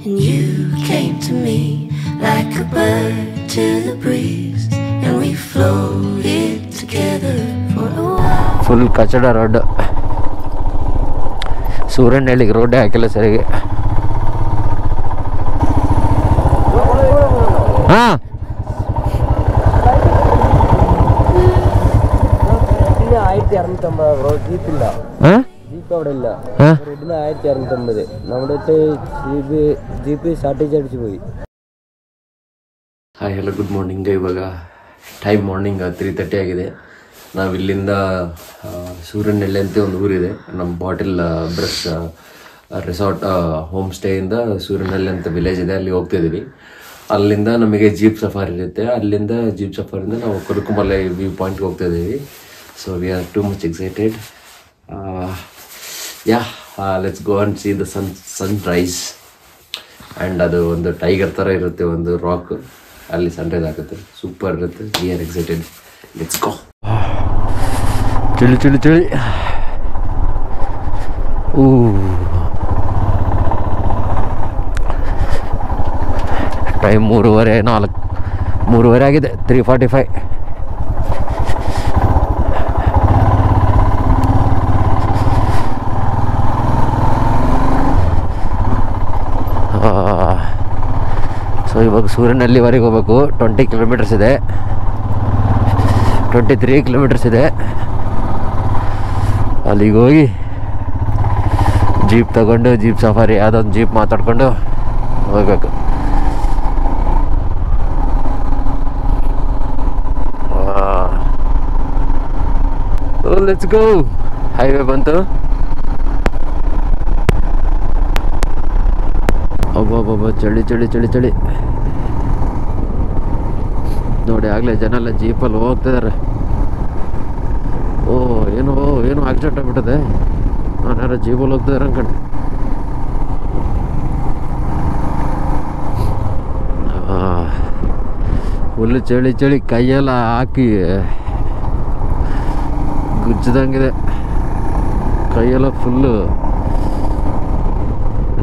And you came to me like a bird to the breeze, and we floated together for a while. Full ಕಚಡ road. ಸೂರನಹಳ್ಳಿಗೆ ರೋಡೇ ಹಾಕಿಲ್ಲ ಸರಿಗೆ. ಹಾಂ jeep അവിടെ ഇല്ല. റെഡിന് 1250. നമ്മുടെ ജീപ്പ് ഷാർട്ടേജ് അടിച്ചു പോയി. Hi hello good morning. ಇವಾಗ ಟೈಮ್ ಮಾರ್ನಿಂಗ್ 3:30 ಆಗಿದೆ. ನಾವು ಇಲ್ಲಿಂದ ಸೂರನಹಳ್ಳಿ ಅಂತ ಒಂದು ಊರಿದೆ, ನಮ್ಮ bottle brush resort home ಸ್ಟೇಯಿಂದ Suranahalli ಅಂತ ವಿಲೇಜ್ ಇದೆ, ಅಲ್ಲಿ ಹೋಗ್ತಿದ್ದೀವಿ. ಅಲ್ಲಿಂದ ನಮಗೆ ಜೀಪ್ ಸಫಾರಿ ಇರುತ್ತೆ. ಅಲ್ಲಿಂದ ಜೀಪ್ ಸಫಾರಿಂದ ನಾವು ಕೊಡುಕುಮಲೆ ವ್ಯೂ ಪಾಯಿಂಟ್ಗೆ ಹೋಗ್ತಿದ್ದೀವಿ. So we are too much excited. Let's go and see the sunrise. And ಅದು ಒಂದು ಟೈಗರ್ ಥರ ಇರುತ್ತೆ, ಒಂದು ರಾಕ್, ಅಲ್ಲಿ ಸನ್ರೈಸ್ ಆಗುತ್ತೆ, ಸೂಪರ್ ಇರುತ್ತೆ. We are excited. ಲೆಟ್ಸ್ ಗೋ. ಚಳಿ ಚಳಿ ಚಳಿ. ಟೈಮ್ 3:45 ಆಗಿದೆ. 3:45. ಸೊ ಇವಾಗ ಸೂರನಹಳ್ಳಿವರೆಗೆ ಹೋಗ್ಬೇಕು. 20 ಕಿಲೋಮೀಟರ್ಸ್ ಇದೆ, 23 ಕಿಲೋಮೀಟರ್ಸ್ ಇದೆ. ಅಲ್ಲಿಗೆ ಹೋಗಿ ಜೀಪ್ ತಗೊಂಡು ಜೀಪ್ ಸಫಾರಿ ಯಾವುದೊಂದು ಜೀಪ್ ಮಾತಾಡ್ಕೊಂಡು ಹೋಗ್ಬೇಕು. Let's go. ಹೈವೇ ಬಂತು. ಒಬ್ಬೊಬ್ಬೊಬ್ಬ ಚಳಿ ಚಳಿ ಚಳಿ ಚಳಿ ನೋಡಿ. ಆಗಲೇ ಜನ ಎಲ್ಲ ಜೀಪಲ್ಲಿ ಹೋಗ್ತಿದ್ದಾರೆ. ಏನು ಆಕ್ಸಿಡೆಂಟ್ ಆಗ್ಬಿಟ್ಟದೆ. ನಾನು ಯಾರೋ ಜೀಪಲ್ಲಿ ಹೋಗ್ತಿದ್ದಾರೆ ಅನ್ಕೊಂಡೆ. ಫುಲ್ಲು ಚಳಿ ಚಳಿ, ಕೈಯೆಲ್ಲ ಹಾಕಿ ಗುಜ್ಜದಂಗಿದೆ. ಕೈಯೆಲ್ಲ ಫುಲ್ಲು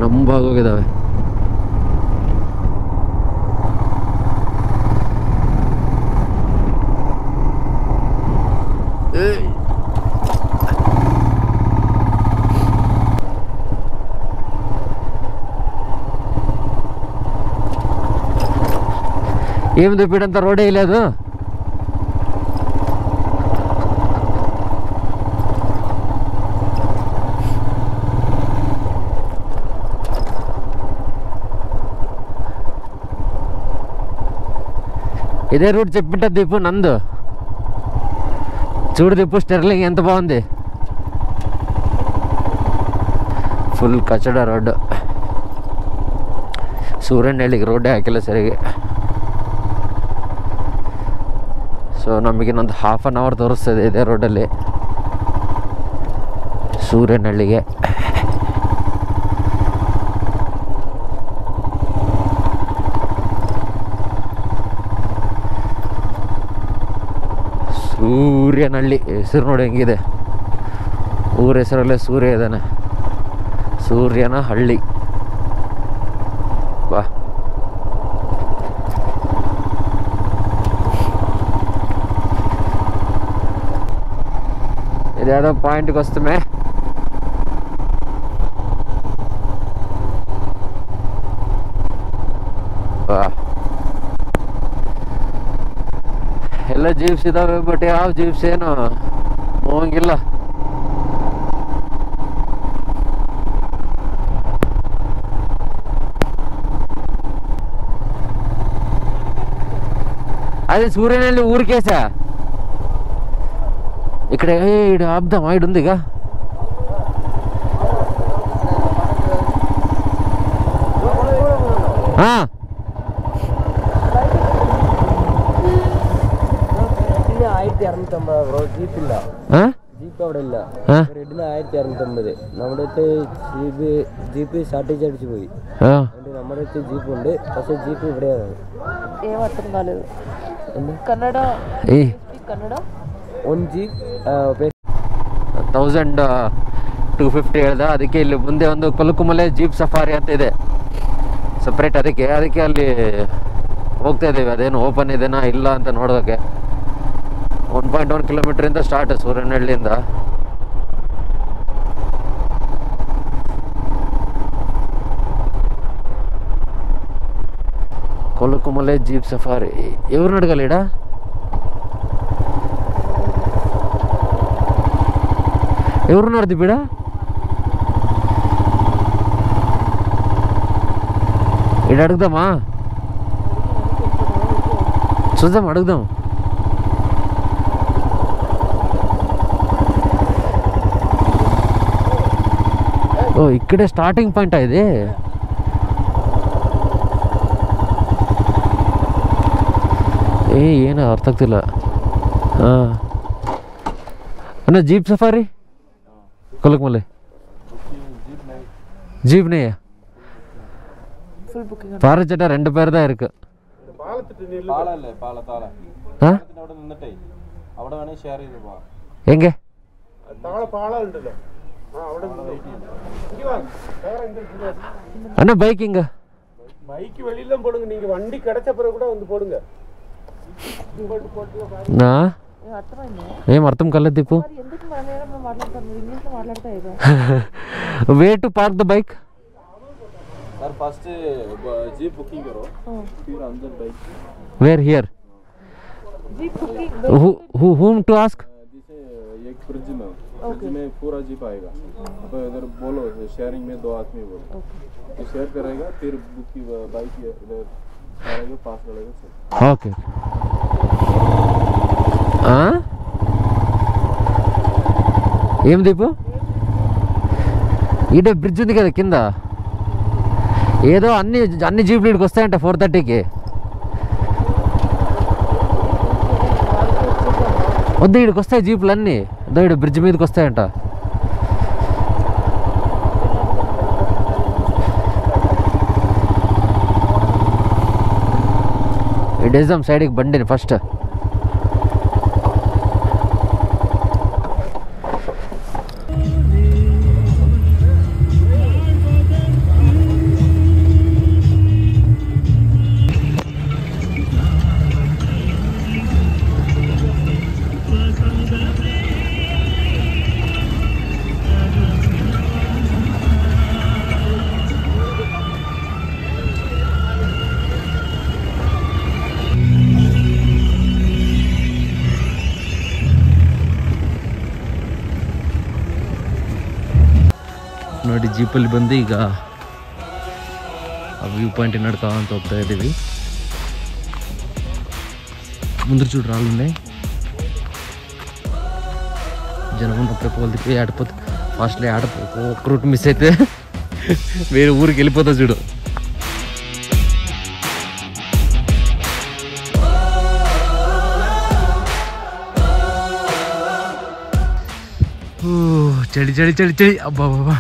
ನಂಬಾಗೋಗಿದ್ದಾವೆ. ಏಮ್ದು ಬಿಡಂತ ರೋಡೇ ಇಲ್ಲ ಅದು. ఇదే రూట్ చెప్పింటా దీపు నందు. చూడు దీపు స్టెర్లింగ్ ఎంత బాగుంది. ಫುಲ್ ಕಚಡ ರೋಡ್. ಸೂರನಹಳ್ಳಿಗೆ ರೋಡೇ ಹಾಕಿಲ್ಲ ಸರಿಗೆ. ಸೊ ನಮಗಿನ್ನೊಂದು 1/2 hour ತೋರಿಸ್ತದೆ ಇದೇ ರೋಡಲ್ಲಿ ಸೂರನಹಳ್ಳಿಗೆ. ಸೂರ್ಯನಹಳ್ಳಿ ಹೆಸರು ನೋಡಿ ಹೆಂಗಿದೆ. ಊರ ಹೆಸರಲ್ಲೇ ಸೂರ್ಯ ಇದ್ದಾನೆ. ಸೂರ್ಯನ ಹಳ್ಳಿ. ಬಾ. ಇದ್ಯಾವುದೋ ಪಾಯಿಂಟ್ಗೆ ವಸ್ತುಮೆ. ಎಲ್ಲ ಜೀಪ್ಸ್ ಇದಾವೆ, ಬಟ್ ಯಾವ ಜೀಪ್ಸ್ ಏನು ಹೋಗಂಗಿಲ್ಲ. అదే సూర్యనహಳ್ಳಿ ఊరికేసా ఇక్కడ ఈడు ఆపుదాం. ఈడు ఉంది ఇక. ജീപ്പ് ഇല്ല, ജീപ്പ് അവിടെ ഇല്ല. റെഡിന് 1250. നമ്മുടെ ജീപ്പ് ഷാർട്ടേജ് അടിച്ചു പോയി. നമ്മുടെ ജീപ്പ് ഉണ്ട്, പക്ഷെ ജീപ്പ് ഇവിടെയാണ്. ఏమర్థం కాలేదు. కన్నడ కన్నడ. ಒಂದು ಜೀಪ್ 1250 ಹೇಳ್ದ. ಅದಕ್ಕೆ ಇಲ್ಲಿ ಮುಂದೆ ಒಂದು ಕೊಲುಕುಮಲೆ ಜೀಪ್ ಸಫಾರಿ ಅಂತ ಇದೆ. ಸಪ್ರೇಟ್. ಅದಕ್ಕೆ ಅಲ್ಲಿ ಹೋಗ್ತಾ ಇದ್ದೀವಿ. ಅದೇನು ಓಪನ್ ಇದೆನಾ ಇಲ್ಲ ಅಂತ ನೋಡೋದಕ್ಕೆ. 1.1 ಕಿಲೋಮೀಟ್ರಿಂದ ಸ್ಟಾರ್ಟ್ ಸೂರನಹಳ್ಳಿಯಿಂದ. ಕೊಲಕುಮಲೆ ಜೀಪ್ ಸಫಾರಿ ఎవరు అడగలేడా? ఎవరున్నారు దిబ్బిడ? ఇక్కడ అడుగుదామా? చూద్దాం, అడుగుదాం. ఓ ఇక్కడే స్టార్టింగ్ పాయింట్ ఇది. ಏನು ಅರ್ಥ ಆಗ್ತಿಲ್ಲ. ಅಣ್ಣ ಜೀಪ್ ಸಫಾರಿ ಕೊಲಕುಮಲೆ ஜீப் நே பாரச்சட்டா 2 பேர் தான் இருக்கு. எங்க அண்ணா பைக் எங்க? பைக் வெளியில போடுங்க. நீங்க வண்டி கிடைச்ச பிறகு கூட வந்து போடுங்க. ఏం అర్థం కాలేదు Deepu. Way to park the bike? Sir first jeep booking करो, फिर अंदर bike. Where here? Jeep booking. whom to ask? जैसे एक फ्रिज में पूरा जीप आएगा. अब इधर बोलो शेयरिंग में 2 आदमी बोलो, तो शेयर करेगा. फिर बुकिंग बाइक इधर आएगा, पास करेगा सर. ओके. ఏం దీపు ఈడే బ్రిడ్జ్ ఉంది కదా కింద, ఏదో అన్ని జీపులు ఇక్కడికి వస్తాయంట 4:30కి. వద్దు, ఇక్కడికి వస్తాయి జీపులు అన్నీ. అదో ఇక్కడ బ్రిడ్జ్ మీదకి వస్తాయంట. ఇడేద్దాం సైడ్కి బండిని ఫస్ట్. ನೋಡಿ ಜೀಪಲ್ಲಿ ಬಂದು ಈಗ ಆ ವ್ಯೂ ಪಾಯಿಂಟ್ ನಡ್ಕೊಂತ ಹೋಗ್ತಾ ಇದ್ದೀವಿ. ముందర చూడు రాళ్ళు ఉన్నాయి. జనం ఉన్నప్పుడే పోల్దిపోయి ఆడిపోతే ఫాస్ట్లో ఒక్క రూట్ మిస్ అయితే వేరే ఊరికి వెళ్ళిపోతా చూడు. ಚಳಿ ಚಳಿ ಚಳಿ ಚಳಿ ಅಬ್ಬಾ ಬಾಬಾ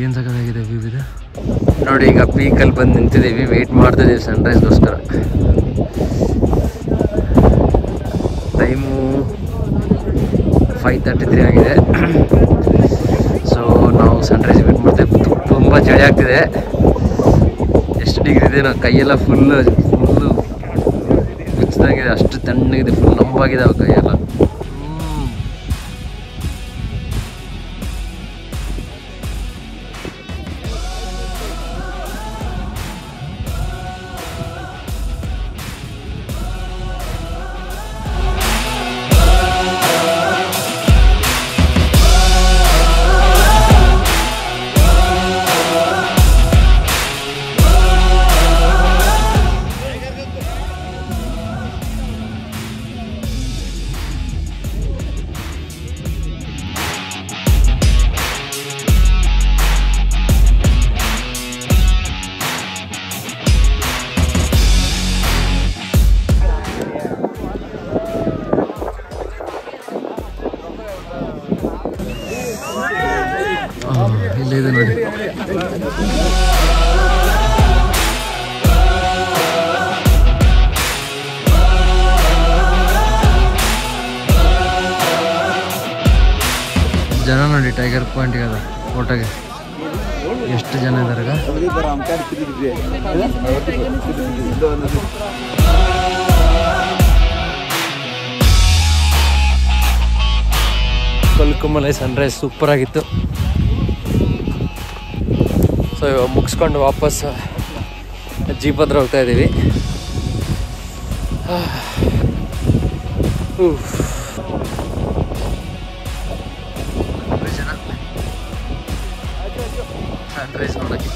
ಏನು ಸಕ್ಕತ್ತಾಗಿದೆ ವ್ಯೂ ಇದೆ ನೋಡಿ. ಈಗ ಪೀಕಲ್ಲಿ ಬಂದು ನಿಂತಿದ್ದೀವಿ, ವೆಯ್ಟ್ ಮಾಡ್ತಿದ್ದೀವಿ ಸನ್ರೈಸ್ಗೋಸ್ಕರ. ಟೈಮು 5:33 ಆಗಿದೆ. ಸೊ ನಾವು ಸನ್ರೈಸ್ ವೇಟ್ ಮಾಡ್ತೀವಿ. ತುಂಬ ಚಳಿ ಆಗ್ತಿದೆ. ಎಷ್ಟು ಡಿಗ್ರಿ ಇದೆ, ನಾವು ಕೈಯೆಲ್ಲ ಫುಲ್ಲು ಹುಚ್ಚಿದಾಗಿದೆ, ಅಷ್ಟು ತಣ್ಣಗಿದೆ, ಫುಲ್ ನಂಬಾಗಿದೆ ಅವು ಕೈಯೆಲ್ಲ. ಇಲ್ಲಿದೆ ನೋಡಿ. ಜನ ನೋಡಿ ಟೈಗರ್ ಪಾಯಿಂಟ್ ಅದ ಫೋಟೋಗೆ ಎಷ್ಟು ಜನ ಇದ್ದಾರೆ ಕೊಲ್ಕುಮಲೈ ಸನ್ರೈಸ್ ಸೂಪರ್ ಆಗಿತ್ತು. ಸೊ ಇವಾಗ ಮುಗಿಸ್ಕೊಂಡು ವಾಪಸ್ ಜೀಪ್ ಹತ್ರ ಹೋಗ್ತಾ ಇದ್ದೀವಿ. ಸನ್ರೈಸ್ ನೋಡೋಕ್ಕೆ